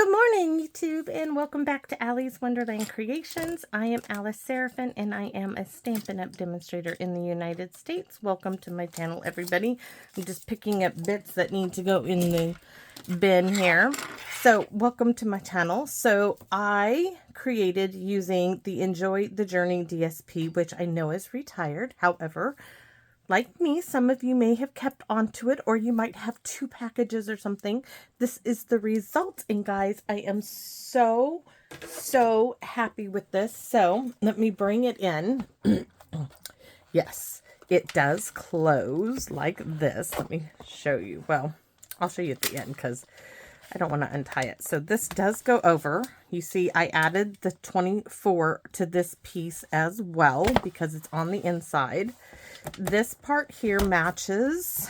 Good morning, YouTube, and welcome back to Allie's Wonderland Creations. I am Alice Seraphin, and I am a Stampin' Up! Demonstrator in the United States. Welcome to my channel, everybody. I'm just picking up bits that need to go in the bin here. So, welcome to my channel. So, I created using the Enjoy the Journey DSP, which I know is retired. However, like me, some of you may have kept onto it, or you might have two packages or something. This is the result, and guys, I am so happy with this. So let me bring it in. Yes, it does close like this. Let me show you. Well, I'll show you at the end because I don't want to untie it. So this does go over. You see, I added the 24 to this piece as well because it's on the inside. This part here matches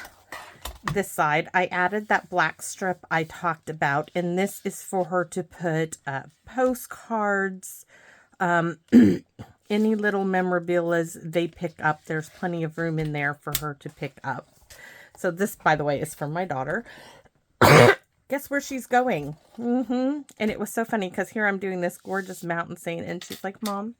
this side. I added that black strip I talked about, and this is for her to put postcards, any little memorabilia they pick up. There's plenty of room in there for her to pick up. So this, by the way, is from my daughter. Guess where she's going? And it was so funny because here I'm doing this gorgeous mountain scene, and she's like, "Mom,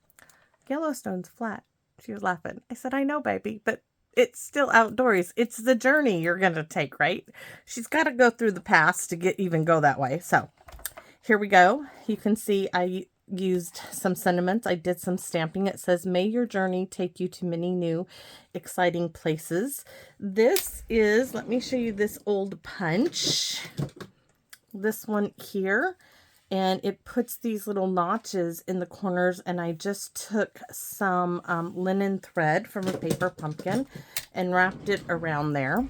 Yellowstone's flat." She was laughing. I said, "I know, baby, but it's still outdoors. It's the journey you're going to take, right?" She's got to go through the past to even go that way. So here we go. You can see I used some sentiments. I did some stamping. It says, "May your journey take you to many new, exciting places." This is, let me show you this old punch. This one here. And it puts these little notches in the corners, and I just took some linen thread from a paper pumpkin and wrapped it around there.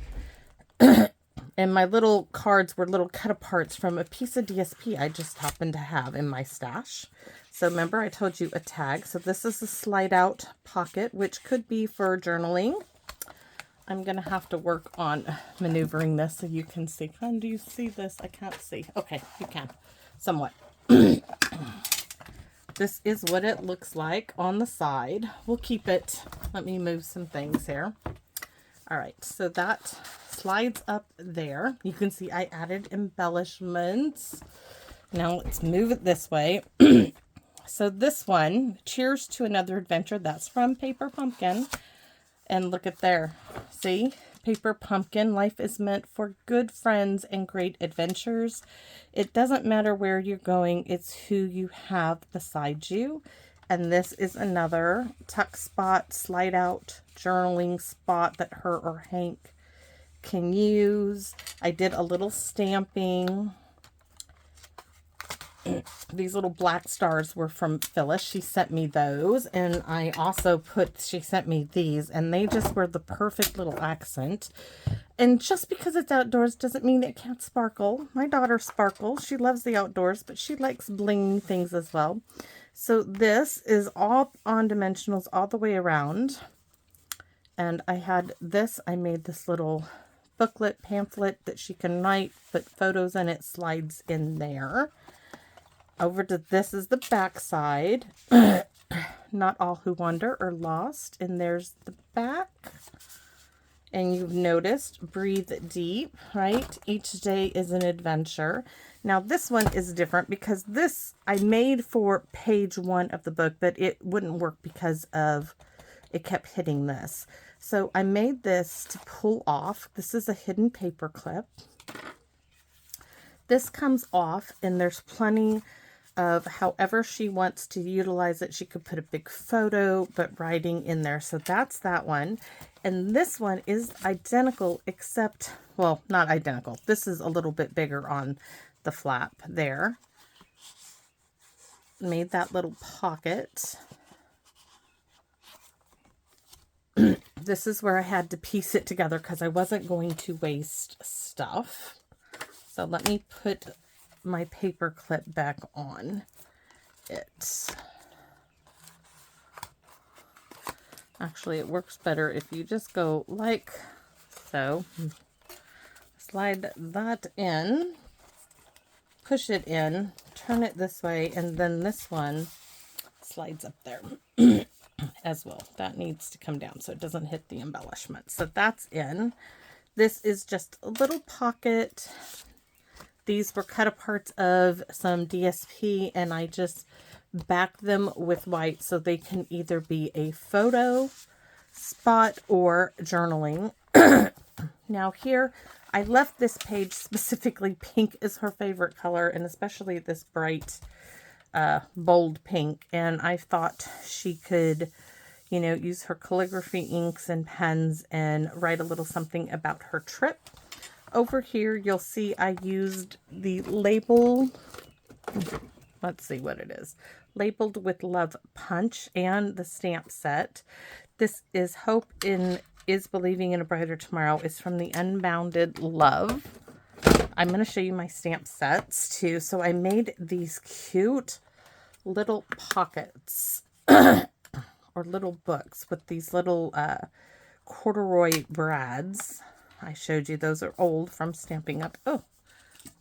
And my little cards were little cut aparts from a piece of DSP I just happened to have in my stash. So remember, I told you a tag. So this is a slide out pocket, which could be for journaling. I'm going to have to work on maneuvering this so you can see. Do you see this? I can't see. Okay, you can. Somewhat. This is what it looks like on the side. We'll keep it. Let me move some things here. All right, so that slides up there. You can see I added embellishments. Now let's move it this way. So this one, Cheers to Another Adventure, that's from Paper Pumpkin. And look at there. See? Paper Pumpkin, life is meant for good friends and great adventures. It doesn't matter where you're going, it's who you have beside you. And this is another tuck spot, slide out journaling spot that her or Hank can use. I did a little stamping. These little black stars were from Phyllis. She sent me those, and I also she sent me these, and they just were the perfect little accent. And just because it's outdoors doesn't mean it can't sparkle. My daughter sparkles. She loves the outdoors, but she likes bling things as well. So this is all on dimensionals all the way around. And I had this, I made this little booklet, pamphlet that she can write, put photos in, it slides in there. Over to this is the back side. Not all who wander are lost. And there's the back. And you've noticed, breathe deep, right? Each day is an adventure. Now this one is different because this I made for page 1 of the book, but it wouldn't work because of it kept hitting this. So I made this to pull off. This is a hidden paper clip. This comes off, and there's plenty of however she wants to utilize it. She could put a big photo, but writing in there. So that's that one. And this one is identical, except, well, not identical. This is a little bit bigger on the flap there. Made that little pocket. This is where I had to piece it together because I wasn't going to waste stuff. So let me put my paper clip back on it. Actually, it works better if you just go like so. Slide that in, push it in, turn it this way, and then this one slides up there as well. That needs to come down so it doesn't hit the embellishment. So that's in. This is just a little pocket These were cut aparts of some DSP, and I just backed them with white so they can either be a photo spot or journaling. Now here, I left this page specifically. Pink is her favorite color, and especially this bright, bold pink. And I thought she could, you know, use her calligraphy inks and pens and write a little something about her trip. Over here, you'll see I used the label, let's see what it is, Labeled with Love punch and the stamp set. This is Hope is Believing in a Brighter Tomorrow. It's from the Unbounded Love. I'm going to show you my stamp sets too. So I made these cute little pockets or little books with these little corduroy brads. I showed you those are old from Stamping Up. Oh,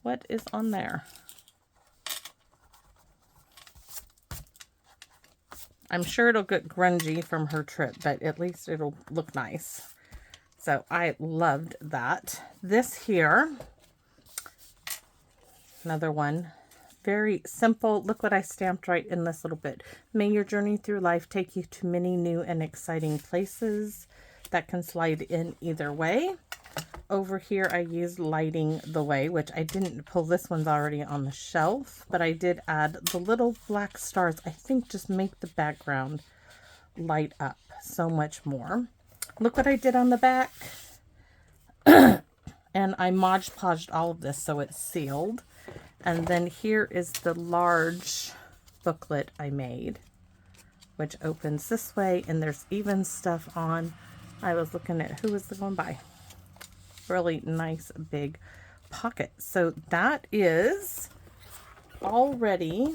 what is on there? I'm sure it'll get grungy from her trip, but at least it'll look nice. So I loved that. This here, another one, very simple. Look what I stamped right in this little bit. May your journey through life take you to many new and exciting places. That can slide in either way. Over here, I used Lighting the Way, which I didn't pull. This one's already on the shelf, but I did add the little black stars. I think just make the background light up so much more. Look what I did on the back. And I Mod Podged all of this so it's sealed. And then here is the large booklet I made, which opens this way, and there's even stuff on. I was looking at who was going by. Really nice big pocket. So that is already,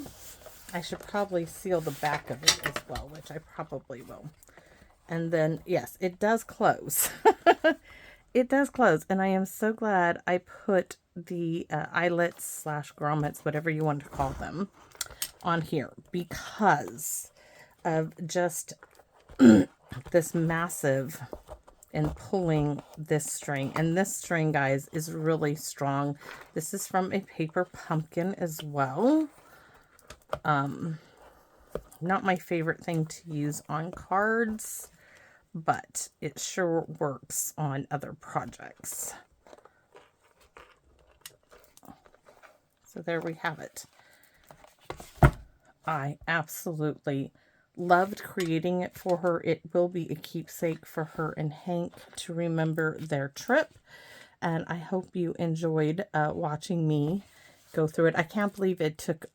I should probably seal the back of it as well, which I probably will. And then, yes, it does close. It does close, and I am so glad I put the eyelets / grommets, whatever you want to call them, on here because of just this massive and pulling this string. And this string, guys, is really strong. This is from a paper pumpkin as well. Not my favorite thing to use on cards, but it sure works on other projects. So there we have it. I absolutely loved creating it for her. It will be a keepsake for her and Hank to remember their trip. And I hope you enjoyed watching me go through it. I can't believe it took,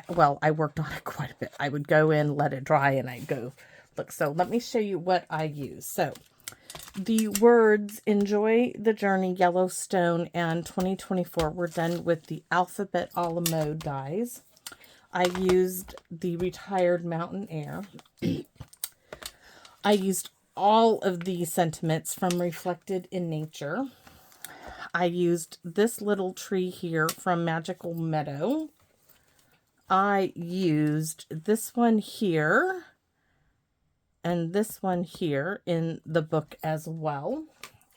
well, I worked on it quite a bit. I would go in, let it dry, and I'd go look. So let me show you what I use. So the words Enjoy the Journey, Yellowstone, and 2024 were done with the Alphabet a la Mode dies. I used the Retired Mountain Air. I used all of the sentiments from Reflected in Nature. I used this little tree here from Magical Meadow. I used this one here and this one here in the book as well.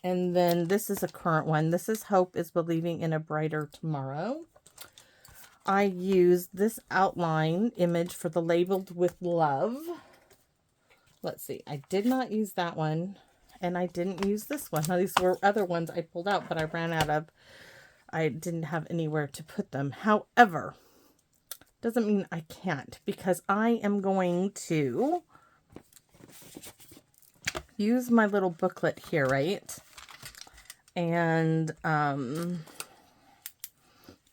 And then this is a current one. This is Hope is Believing in a Brighter Tomorrow. I used this outline image for the Labeled with Love. Let's see. I did not use that one. And I didn't use this one. Now, these were other ones I pulled out, but I ran out of, I didn't have anywhere to put them. However, doesn't mean I can't, because I am going to use my little booklet here, right? And,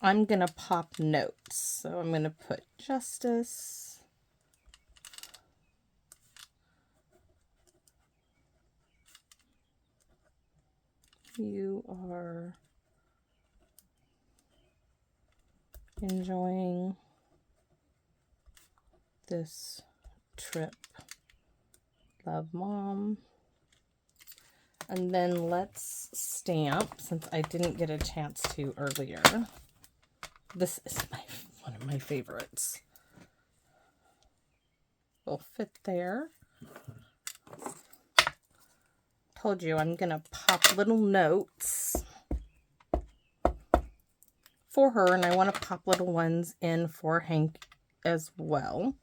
I'm going to pop notes. So I'm going to put Justice. You are enjoying this trip. Love, Mom. And then let's stamp, since I didn't get a chance to earlier. This is one of my favorites. Will fit there. Told you I'm going to pop little notes for her, and I want to pop little ones in for Hank as well.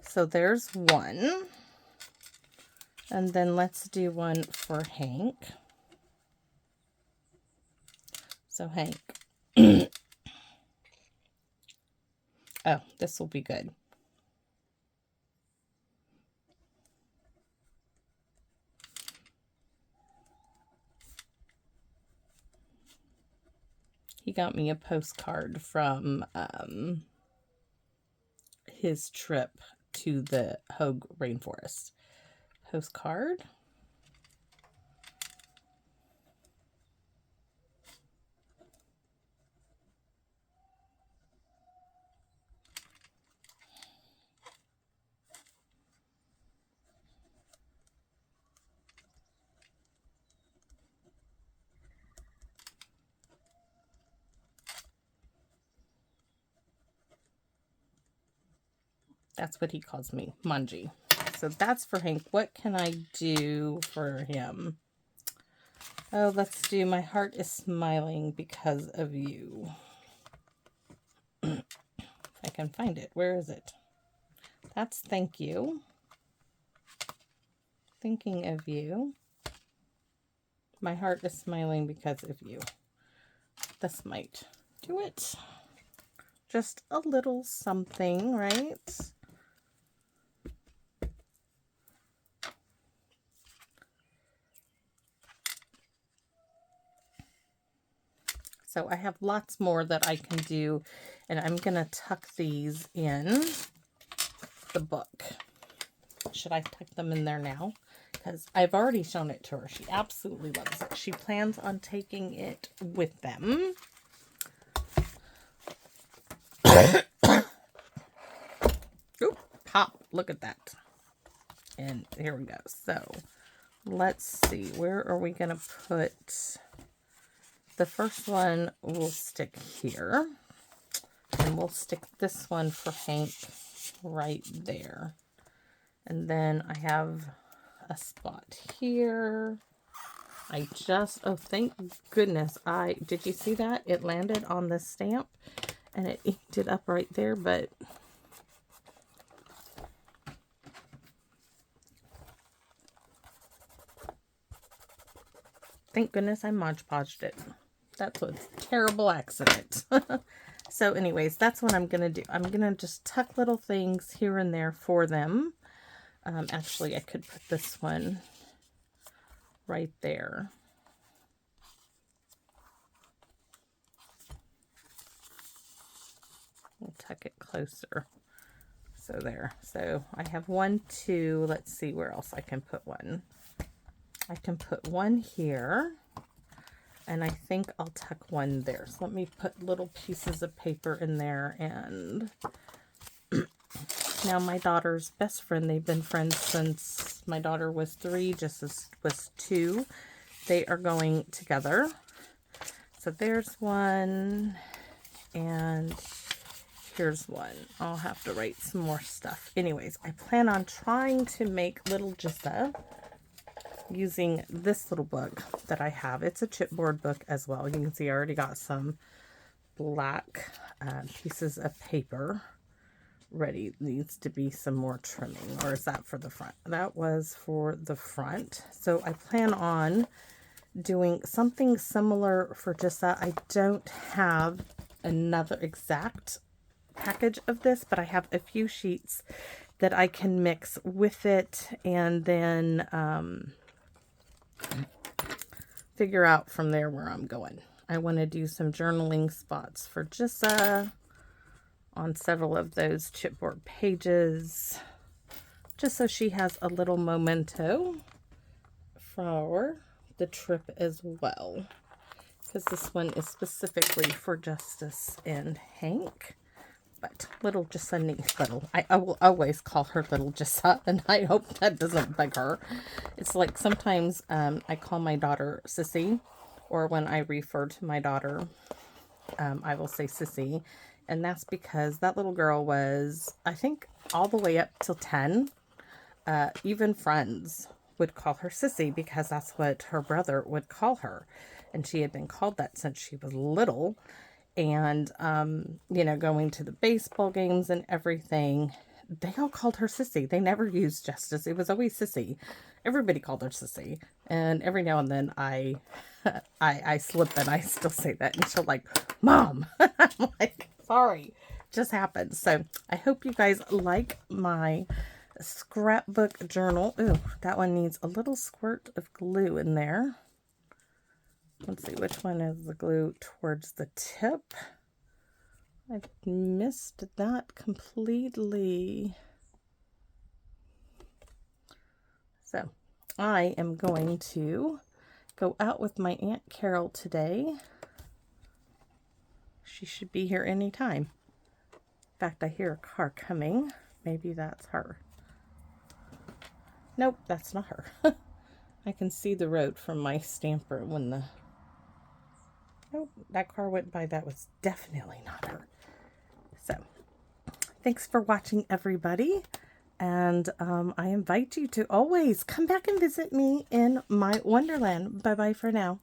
So there's one. And then let's do one for Hank. So Hank. Oh, this will be good. He got me a postcard from his trip to the Hogue Rainforest. Postcard. That's what he calls me, Manji. So that's for Hank. What can I do for him? Oh, let's do My Heart is Smiling Because of You. If I can find it. Where is it? That's Thank You. Thinking of you. My heart is smiling because of you. This might do it. Just a little something, right? So I have lots more that I can do, and I'm going to tuck these in the book. Should I tuck them in there now? Because I've already shown it to her. She absolutely loves it. She plans on taking it with them. Oop, pop. Look at that. And here we go. So let's see. Where are we going to put... The first one we'll stick here. And we'll stick this one for Hank right there. And then I have a spot here. Oh, thank goodness. Did you see that? It landed on the stamp and it inked it up right there, but thank goodness I Mod Podged it. That's a terrible accident. So anyways, that's what I'm going to do. I'm going to just tuck little things here and there for them. Actually, I could put this one right there. We'll tuck it closer. So there. So I have 1, 2. Let's see where else I can put one. I can put one here. And I think I'll tuck one there. So let me put little pieces of paper in there. And now my daughter's best friend, they've been friends since my daughter was 3, just as was 2. They are going together. So there's one. And here's one. I'll have to write some more stuff. Anyways, I plan on trying to make little Jissa using this little book that I have. It's a chipboard book as well. You can see I already got some black pieces of paper ready. Needs to be some more trimming. Or is that for the front? That was for the front. So I plan on doing something similar for Jissa. I don't have another exact package of this, but I have a few sheets that I can mix with it and then figure out from there where I'm going. I want to do some journaling spots for Jissa on several of those chipboard pages, just so she has a little memento for the trip as well, because this one is specifically for Justice and Hank. But little Jissa needs little. I will always call her little Jissa, and I hope that doesn't bug her. It's like sometimes I call my daughter Sissy, or when I refer to my daughter, I will say Sissy. And that's because that little girl was, I think, all the way up till 10. Even friends would call her Sissy because that's what her brother would call her. And she had been called that since she was little. and, you know, going to the baseball games and everything, they all called her Sissy. They never used Justice. It was always Sissy. Everybody called her Sissy. And every now and then I slip and I still say that. And she'll like, Mom. I'm like, sorry. Just happened. So I hope you guys like my scrapbook journal. Ooh, that one needs a little squirt of glue in there. Let's see, which one is the glue towards the tip? I missed that completely. So I am going to go out with my Aunt Carol today. She should be here anytime. In fact, I hear a car coming. Maybe that's her. Nope, that's not her. I can see the road from my stamper when the... Nope, that car went by. That was definitely not her. So, thanks for watching, everybody. And I invite you to always come back and visit me in my Wonderland. Bye-bye for now.